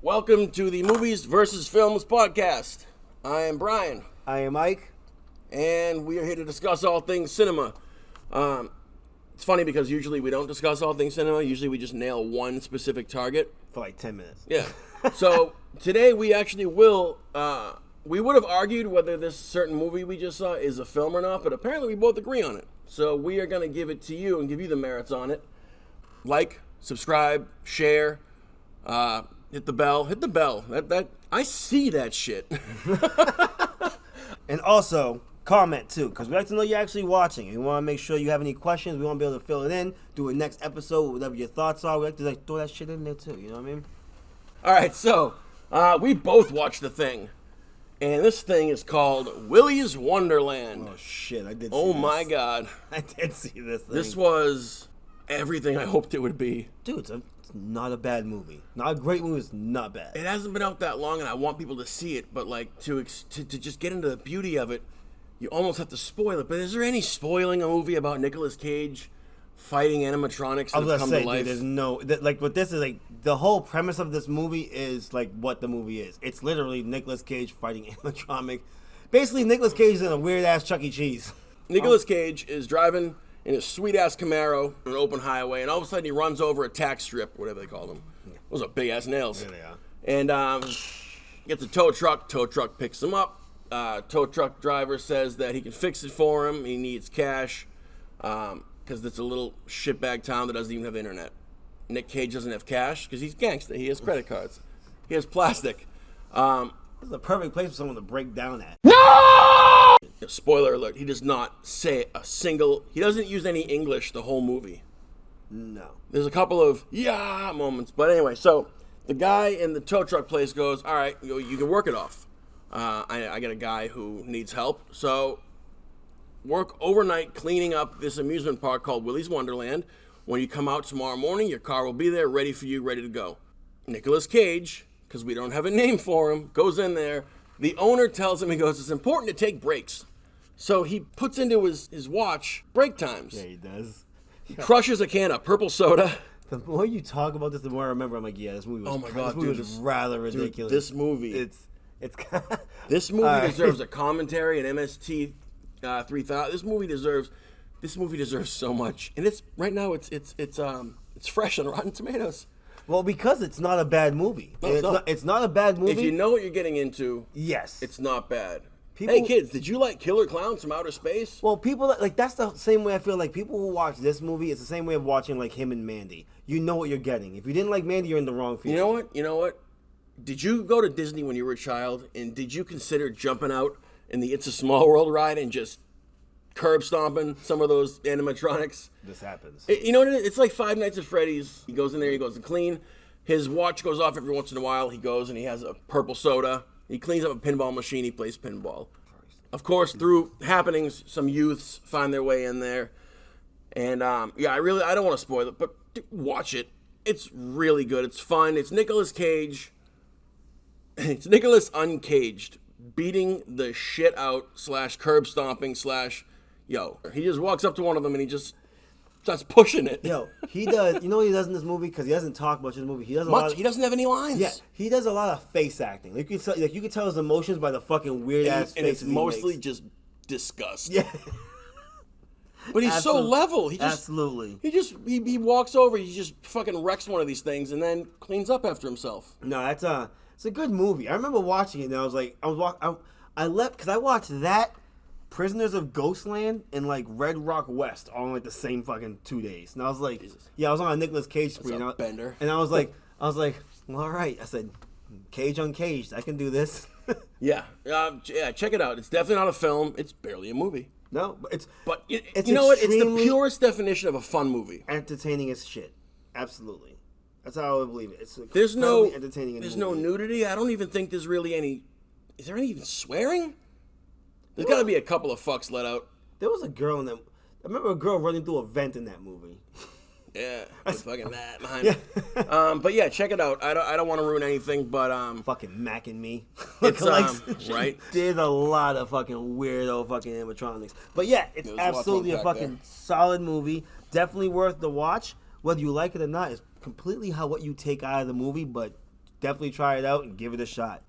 Welcome to the Movies versus Films podcast. I am Brian. I am Mike. And we are here to discuss all things cinema. It's funny because usually we don't discuss all things cinema. Usually we just nail one specific target. For like 10 minutes. Yeah. So today we actually will, we would have argued whether this certain movie we just saw is a film or not, but apparently we both agree on it. So we are going to give it to you and give you the merits on it. Like, subscribe, share, hit the bell. Hit the bell. That I see that shit. And also, comment too, because we like to know you're actually watching. And we want to make sure you have any questions. We want to be able to fill it in, do a next episode, whatever your thoughts are. We like to like throw that shit in there too, you know what I mean? All right, so we both watched The Thing. And this thing is called Willy's Wonderland. Oh shit, I did see this. Oh my god. I did see this thing. This was everything I hoped it would be. Dude, it's not a bad movie. Not a great movie, it's not bad. It hasn't been out that long, and I want people to see it, but like to just get into the beauty of it, you almost have to spoil it. But is there any spoiling a movie about Nicolas Cage fighting animatronics that have come to life? Dude, there's no like. What this is like, the whole premise of this movie is like what the movie is. It's literally Nicolas Cage fighting animatronic. Basically, Nicolas Cage is in a weird ass Chuck E. Cheese. Nicolas Cage is driving in a sweet ass Camaro on an open highway, and all of a sudden he runs over a tack strip, whatever they call them. Those are big ass nails. Yeah, they are. And gets a tow truck. Tow truck picks him up. Tow truck driver says that he can fix it for him. He needs cash because it's a little shitbag town that doesn't even have internet. Nick Cage doesn't have cash because he's gangster. He has credit cards. He has plastic. This is the perfect place for someone to break down at. No! Spoiler alert, he does not say a single... He doesn't use any English the whole movie. No. There's a couple of yeah moments. But anyway, so the guy in the tow truck place goes, all right, you can work it off. I got a guy who needs help. So work overnight cleaning up this amusement park called Willy's Wonderland. When you come out tomorrow morning, your car will be there ready for you, ready to go. Nicolas Cage, because we don't have a name for him, goes in there. The owner tells him, he goes, it's important to take breaks. So he puts into his watch break times. Yeah, he does. He crushes a can of purple soda. The more you talk about this, the more I remember. I'm like, yeah, this movie was. Oh my god, this movie was rather ridiculous. Dude, this movie, it's. This movie deserves a commentary, an MST 3000. This movie deserves so much, and it's right now. It's fresh on Rotten Tomatoes. Well, because it's not a bad movie. No, it's not a bad movie. If you know what you're getting into, yes, it's not bad. Hey kids, did you like Killer Clowns from Outer Space? Well, people like that's the same way I feel like people who watch this movie. It's the same way of watching like him and Mandy. You know what you're getting. If you didn't like Mandy, you're in the wrong field. You know what? Did you go to Disney when you were a child, and did you consider jumping out in the It's a Small World ride and just curb stomping some of those animatronics? This happens. You know what it is? It's like Five Nights at Freddy's. He goes in there, he goes to clean. His watch goes off every once in a while. He goes and he has a purple soda. He cleans up a pinball machine. He plays pinball. Of course, through happenings, some youths find their way in there. And, yeah, I don't want to spoil it, but watch it. It's really good. It's fun. It's Nicolas Cage. It's Nicolas Uncaged beating the shit out / curb stomping / yo. He just walks up to one of them and he just starts pushing it. Yo, he does. You know what he does in this movie? Because he doesn't talk much in the movie. He does a much. lot. He doesn't have any lines. Yeah, he does a lot of face acting. Like you can tell his emotions by the fucking weird ass faces. And it's mostly he makes. just disgust. Yeah. But he's so level. He just absolutely. He walks over. He just fucking wrecks one of these things and then cleans up after himself. No, it's a good movie. I remember watching it and I was like, I left because I watched that, Prisoners of Ghostland, and like Red Rock West all in like the same fucking 2 days. And I was like, Jesus. Yeah, I was on a Nicolas Cage spree. That's a bender. And I was like, well, all right. I said, Cage Uncaged. I can do this. Yeah, check it out. It's definitely not a film. It's barely a movie. No, but it's it's you know what? It's the extremely purest definition of a fun movie. entertaining as shit. Absolutely. That's how I would believe it. It's There's incredibly entertaining. There's no nudity. I don't even think there's really any. Is there any even swearing? There's got to be a couple of fucks let out. There was a girl in that. I remember a girl running through a vent in that movie. Yeah, fucking that behind it. But yeah, check it out. I don't want to ruin anything, but fucking macking me. It's right. There's a lot of fucking weirdo fucking animatronics. But yeah, it's absolutely a fucking solid movie. Definitely worth the watch. Whether you like it or not is completely what you take out of the movie. But definitely try it out and give it a shot.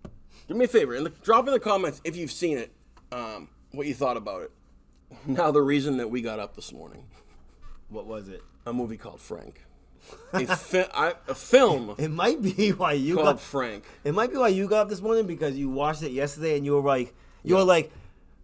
Do me a favor and drop in the comments if you've seen it, what you thought about it. Now the reason that we got up this morning, What was it? a movie called Frank, a film It might be why you called got. Frank. It might be why you got up this morning because you watched it yesterday and you were like, Yeah.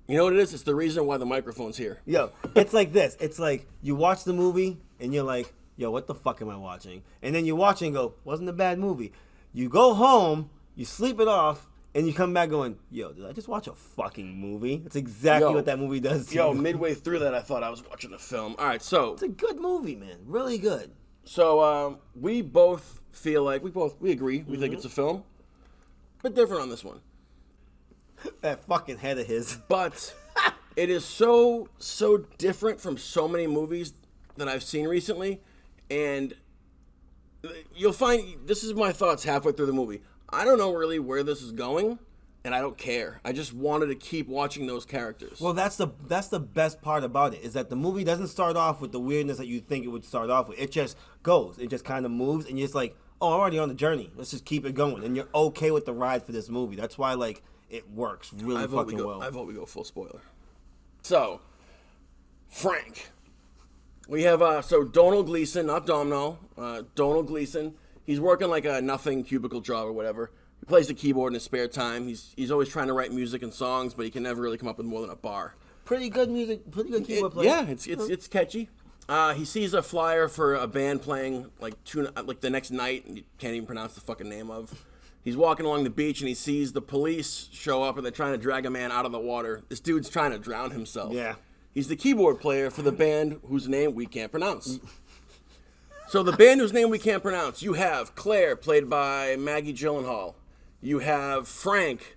you know what it is? It's the reason why the microphone's here. yo, it's like this. It's like you watch the movie and you're like, yo, what the fuck am I watching? And then you watch it and go, wasn't a bad movie. You go home, you sleep it off, and you come back going, yo, did I just watch a fucking movie? That's exactly Yo. what that movie does to Yo, you. midway through that, I thought I was watching a film. All right, so It's a good movie, man. Really good. we both feel like we agree. We think it's a film, but different on this one. That fucking head of his. But it is so different from so many movies that I've seen recently, and you'll find this is my thoughts halfway through the movie. I don't know really where this is going, and I don't care. I just wanted to keep watching those characters. Well, that's the best part about it is that the movie doesn't start off with the weirdness that you think it would start off with. It just goes. It just kind of moves, and you're just like, oh, I'm already on the journey. Let's just keep it going, and you're okay with the ride for this movie. That's why like it works really I vote fucking well. I vote we go full spoiler. So, Frank. We have Donald Gleason, not Domino. Donald Gleason. He's working like a nothing cubicle job or whatever. He plays the keyboard in his spare time. He's always trying to write music and songs, but he can never really come up with more than a bar. Pretty good music. Pretty good keyboard player. Yeah, it's catchy. He sees a flyer for a band playing like the next night, and you can't even pronounce the fucking name of. He's walking along the beach and he sees the police show up and they're trying to drag a man out of the water. This dude's trying to drown himself. Yeah. He's the keyboard player for the band whose name we can't pronounce. So the band whose name we can't pronounce, you have Claire, played by Maggie Gyllenhaal. You have Frank,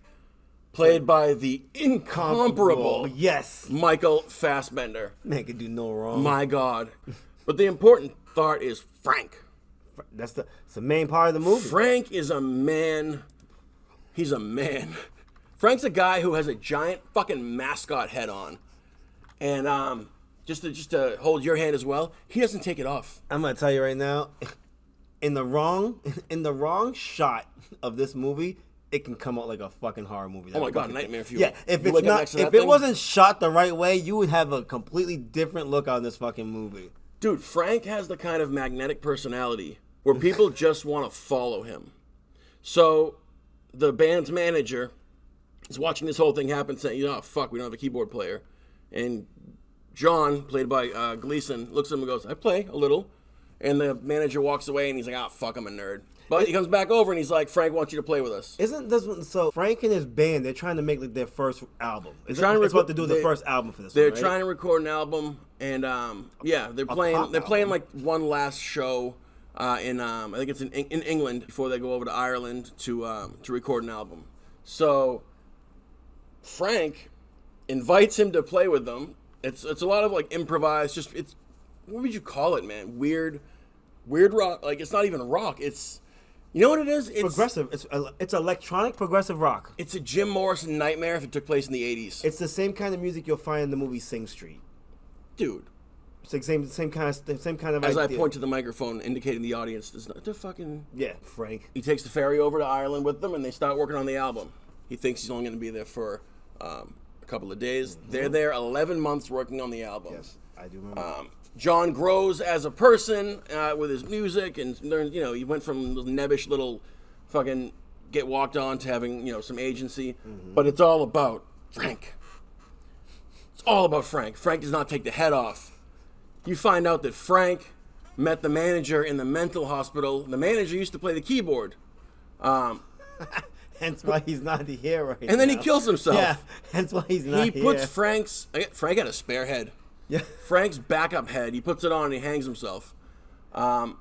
played by the incomparable Yes. Michael Fassbender. Man could do no wrong. My God. But the important part is Frank. It's the main part of the movie. Frank is a man. He's a man. Frank's a guy who has a giant fucking mascot head on. And just to hold your hand as well, he doesn't take it off. I'm gonna tell you right now, in the wrong shot of this movie, it can come out like a fucking horror movie. Oh my God, nightmare fuel. Yeah, if You it's wake up not, next to that if it thing? wasn't shot the right way, you would have a completely different look on this fucking movie. Dude, Frank has the kind of magnetic personality where people just want to follow him. So the band's manager is watching this whole thing happen, saying, "Oh fuck, we don't have a keyboard player." And John, played by Gleason, looks at him and goes, "I play a little." And the manager walks away and he's like, "Ah, fuck, I'm a nerd." But he comes back over and he's like, "Frank wants you to play with us." Isn't this one, so? Frank and his band, they're trying to make like their first album. It's trying to about to record- do the they- first album for this. They're one, right? trying to record an album, and yeah, they're playing. pop They're playing album. like one last show in I think it's in England before they go over to Ireland to record an album. So Frank invites him to play with them. It's a lot of like improvised. Just it's what would you call it, man? Weird rock. Like it's not even rock. It's you know what it is? It's Progressive. It's electronic progressive rock. It's a Jim Morrison nightmare if it took place in the 80s. It's the same kind of music you'll find in the movie Sing Street. Dude. It's like same kind of As I idea. point to the microphone, indicating the audience, does not the fucking. Yeah, Frank. He takes the ferry over to Ireland with them, and they start working on the album. He thinks he's only going to be there for a couple of days. They're there 11 months working on the album. Yes, I do remember. John grows as a person with his music, and learned. You know, he went from nebbish little fucking get walked on to having some agency. But it's all about Frank. It's all about Frank. Frank does not take the head off. You find out that Frank met the manager in the mental hospital. The manager used to play the keyboard. Hence why he's not here right now. And then he kills himself. Yeah, hence why he's not He here. puts Frank had a spare head. Yeah. Frank's backup head. He puts it on and he hangs himself. Yeah.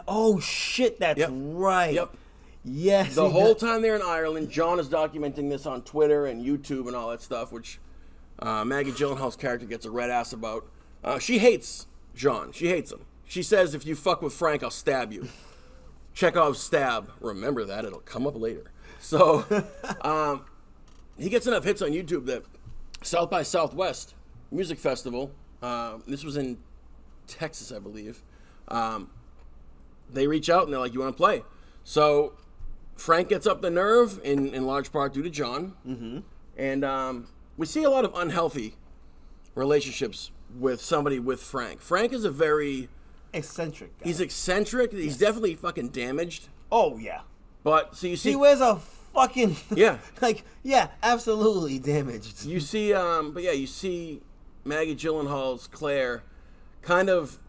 Oh shit, that's Yep. right. Yep. Yes. The he whole does. time they're in Ireland, John is documenting this on Twitter and YouTube and all that stuff, which Maggie Gyllenhaal's character gets a red ass about. She hates John. She hates him. She says, "If you fuck with Frank, I'll stab you." Chekhov's stab. Remember that. It'll come up later. So he gets enough hits on YouTube that South by Southwest Music Festival, this was in Texas, I believe, they reach out and they're like, "You want to play?" So Frank gets up the nerve in large part due to John. Mm-hmm. And we see a lot of unhealthy relationships with somebody with Frank. Frank is a very eccentric guy. He's eccentric. He's definitely fucking damaged. Oh yeah. But so you see, he wears a fucking yeah, like absolutely damaged. You see, but yeah, you see Maggie Gyllenhaal's Claire, kind of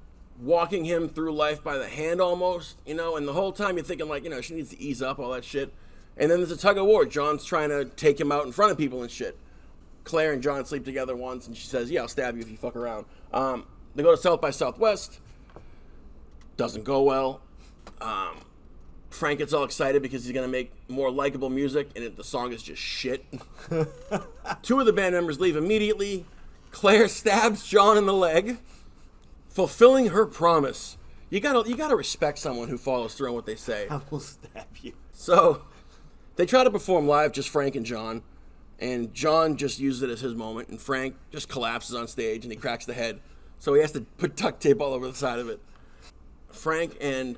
walking him through life by the hand almost, and the whole time you're thinking like, she needs to ease up, all that shit. And then there's a tug of war. John's trying to take him out in front of people and shit. Claire and John sleep together once, and she says, "Yeah, I'll stab you if you fuck around." They go to South by Southwest. Doesn't go well. Frank gets all excited because he's gonna make more likable music, and the song is just shit. Two of the band members leave immediately. Claire stabs John in the leg, fulfilling her promise. You gotta respect someone who follows through on what they say. I will stab you. So they try to perform live, just Frank and John, and John just uses it as his moment, and Frank just collapses on stage and he cracks the head, so he has to put duct tape all over the side of it. Frank and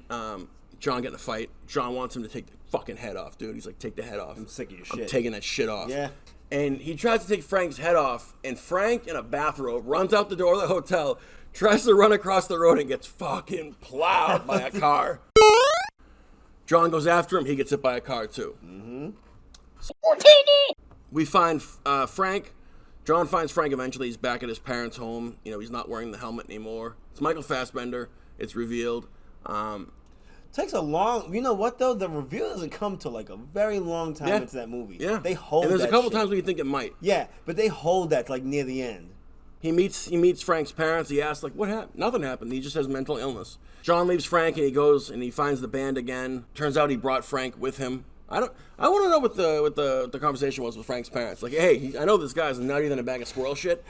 John get in a fight. John wants him to take the fucking head off, dude. He's like, "Take the head off. I'm sick of your shit. I'm taking that shit off." Yeah. And he tries to take Frank's head off, and Frank, in a bathrobe, runs out the door of the hotel, tries to run across the road, and gets fucking plowed by a car. John goes after him. He gets hit by a car, too. Mm-hmm. We find Frank. John finds Frank eventually. He's back at his parents' home. He's not wearing the helmet anymore. It's Michael Fassbender. It's revealed. Takes a long. You know what though? The reveal doesn't come till like a very long time into that movie. Yeah, they hold. And there's that a couple shit. times where you think it might. Yeah, but they hold that like near the end. He meets Frank's parents. He asks like, "What happened?" Nothing happened. He just has mental illness. John leaves Frank and he goes and he finds the band again. Turns out he brought Frank with him. I want to know what the conversation was with Frank's parents. Like, "Hey, I know this guy's nuttier than a bag of squirrel shit,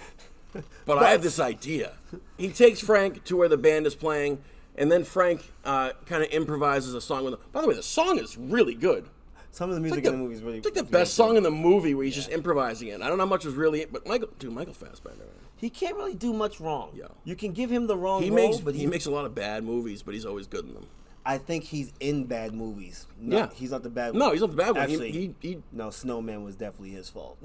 but I have this idea." He takes Frank to where the band is playing. And then Frank kind of improvises a song with him. By the way, the song is really good. Some of the music in the movie is really. It's like the best song in the movie where he's just improvising it. I don't know how much was really, but Michael Fassbender, man. He can't really do much wrong. Yeah. You can give him the wrong He role, but he makes a lot of bad movies, but he's always good in them. I think he's in bad movies. Yeah. He's not the bad one. No, he's not the bad one. Actually, He no, Snowman was definitely his fault.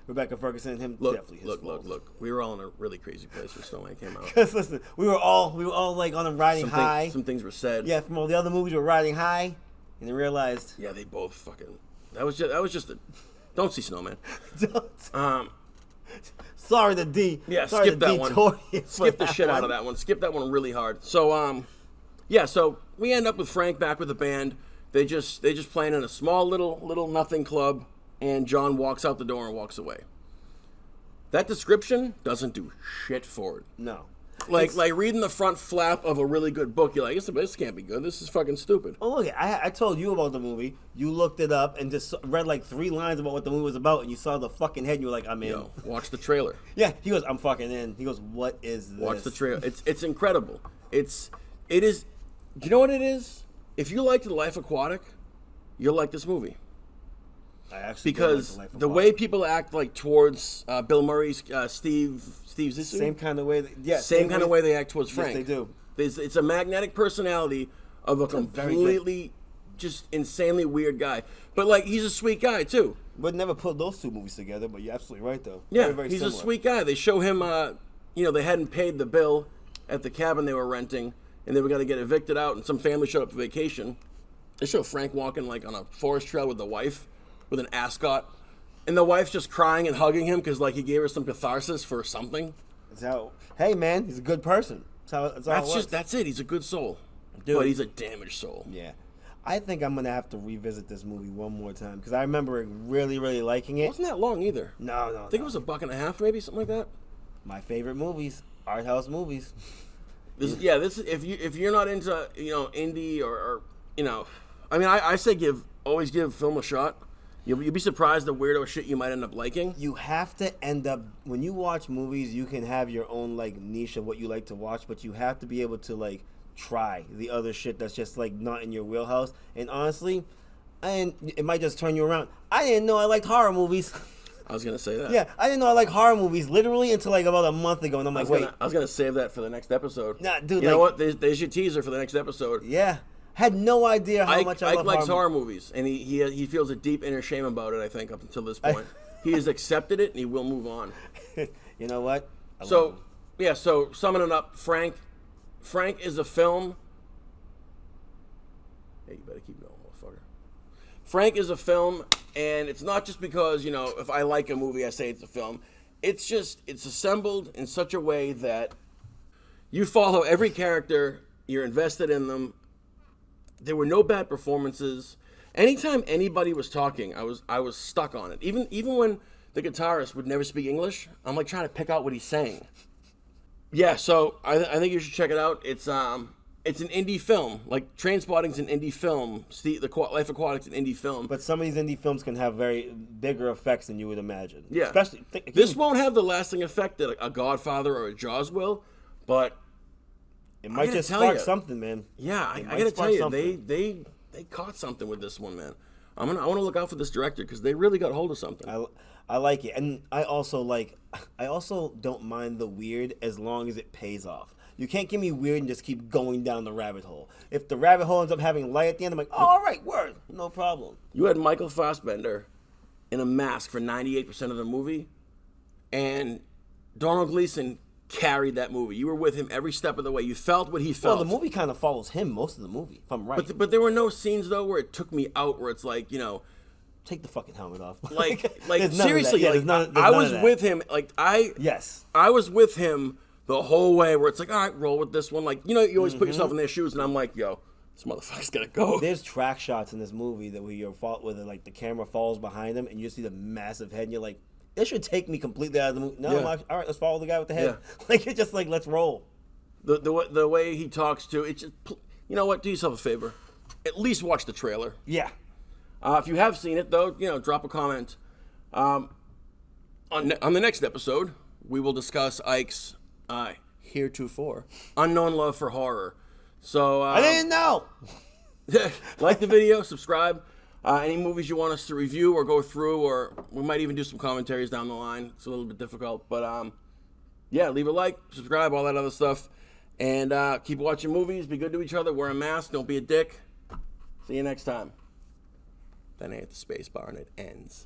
Rebecca Ferguson, definitely his fault. Look. We were all in a really crazy place when Snowman came out. Because listen, we were all like on a riding high. Some things were said. Yeah, from all the other movies, we were riding high, and then realized. Yeah, they both fucking. That was just a. Don't see Snowman. Sorry, the D. Yeah, sorry, skip that one. Skip the shit out of that one. Skip that one really hard. So yeah. So we end up with Frank back with the band. They just playing in a small little nothing club, and John walks out the door and walks away. That description doesn't do shit for it. No. Like reading the front flap of a really good book, you're like, this can't be good. This is fucking stupid. Oh, look, I told you about the movie. You looked it up and just read like 3 lines about what the movie was about, and you saw the fucking head, and you were like, I'm in. Yo, watch the trailer. Yeah, he goes, I'm fucking in. He goes, what is this? Watch the trailer. It's incredible. It is. Do you know what it is? If you liked Life Aquatic, you'll like this movie. I actually Because like the way people act like towards Bill Murray's Steve Zissou, same kind of way. same kind of way they act towards Yes, Frank. they do. It's a magnetic personality of a very completely, just insanely weird guy. But like, he's a sweet guy too. Would never put those 2 movies together, but you're absolutely right though. Yeah, Very, very he's similar. a sweet guy. They show him, they hadn't paid the bill at the cabin they were renting, and they were going to get evicted out, and some family showed up for vacation. They show Frank walking like on a forest trail with the wife, with an ascot, and the wife's just crying and hugging him because like he gave her some catharsis for something. Hey man, he's a good person. That's it. He's a good soul, Dude. but he's a damaged soul. Yeah. I think I'm going to have to revisit this movie one more time because I remember really, really liking it. It wasn't that long either. No. I think it was $1.50, maybe something like that. My favorite movies, art house movies. This if you're not into indie or I mean I say always give film a shot. You'll be surprised the weirdo shit you might end up liking. You have to end up when you watch movies, you can have your own like niche of what you like to watch, but you have to be able to like try the other shit that's just like not in your wheelhouse. And honestly, it might just turn you around. I didn't know I liked horror movies. I was gonna say that. Yeah, I didn't know I liked horror movies literally until like about a month ago, and I'm like, wait. I was gonna save that for the next episode. Nah, dude. You know what? There's your teaser for the next episode. Yeah, Had no idea how much I Ike love likes horror horror movies, and he feels a deep inner shame about it. I think up until this point, he has accepted it, and he will move on. You know what? I love So him. yeah, so summing it up, Frank is a film. Hey, you better keep going, motherfucker. Frank is a film, and it's not just because, if I like a movie, I say it's a film. It's assembled in such a way that you follow every character, you're invested in them. There were no bad performances. Anytime anybody was talking, I was stuck on it. Even when the guitarist would never speak English, I'm like trying to pick out what he's saying. Yeah, so I think you should check it out. It's an indie film. Like Trainspotting's an indie film. Life Aquatic's an indie film. But some of these indie films can have very bigger effects than you would imagine. Yeah, Especially this won't have the lasting effect that a Godfather or a Jaws will, but it might gotta just tell spark ya. something, man. yeah, I might gotta spark tell you, something. they caught something with this one, man. I want to look out for this director because they really got hold of something. I like it, and I also don't mind the weird as long as it pays off. You can't give me weird and just keep going down the rabbit hole. If the rabbit hole ends up having light at the end, I'm like, oh, all right, word, no problem. You had Michael Fassbender in a mask for 98% of the movie, and Donald Gleason carried that movie. You were with him every step of the way. You felt what he Well, felt. the movie kind of follows him most of the movie, if I'm right. But there were no scenes though where it took me out. Where it's like Take the fucking helmet off. like There's none of that. seriously, Yeah, like, there's none I of was that. with him. Like Yes. I was with him the whole way. Where it's like, all right, roll with this one. Like you always put yourself in their shoes, and I'm like, yo, this motherfucker's gotta go. There's track shots in this movie that where the camera falls behind him and you see the massive head and you're like, it should take me completely out of the movie. No, Yeah. all right, let's follow the guy with the head. Yeah. Like it's just like let's roll. The way he talks to it's just, you know what? Do yourself a favor. At least watch the trailer. Yeah. If you have seen it, though, drop a comment. On the next episode, we will discuss Ike's heretofore unknown love for horror. So I didn't know. like the video, subscribe. Any movies you want us to review or go through, or we might even do some commentaries down the line. It's a little bit difficult, but yeah, leave a like, subscribe, all that other stuff, and keep watching movies. Be good to each other. Wear a mask. Don't be a dick. See you next time. Then I hit the space bar and it ends.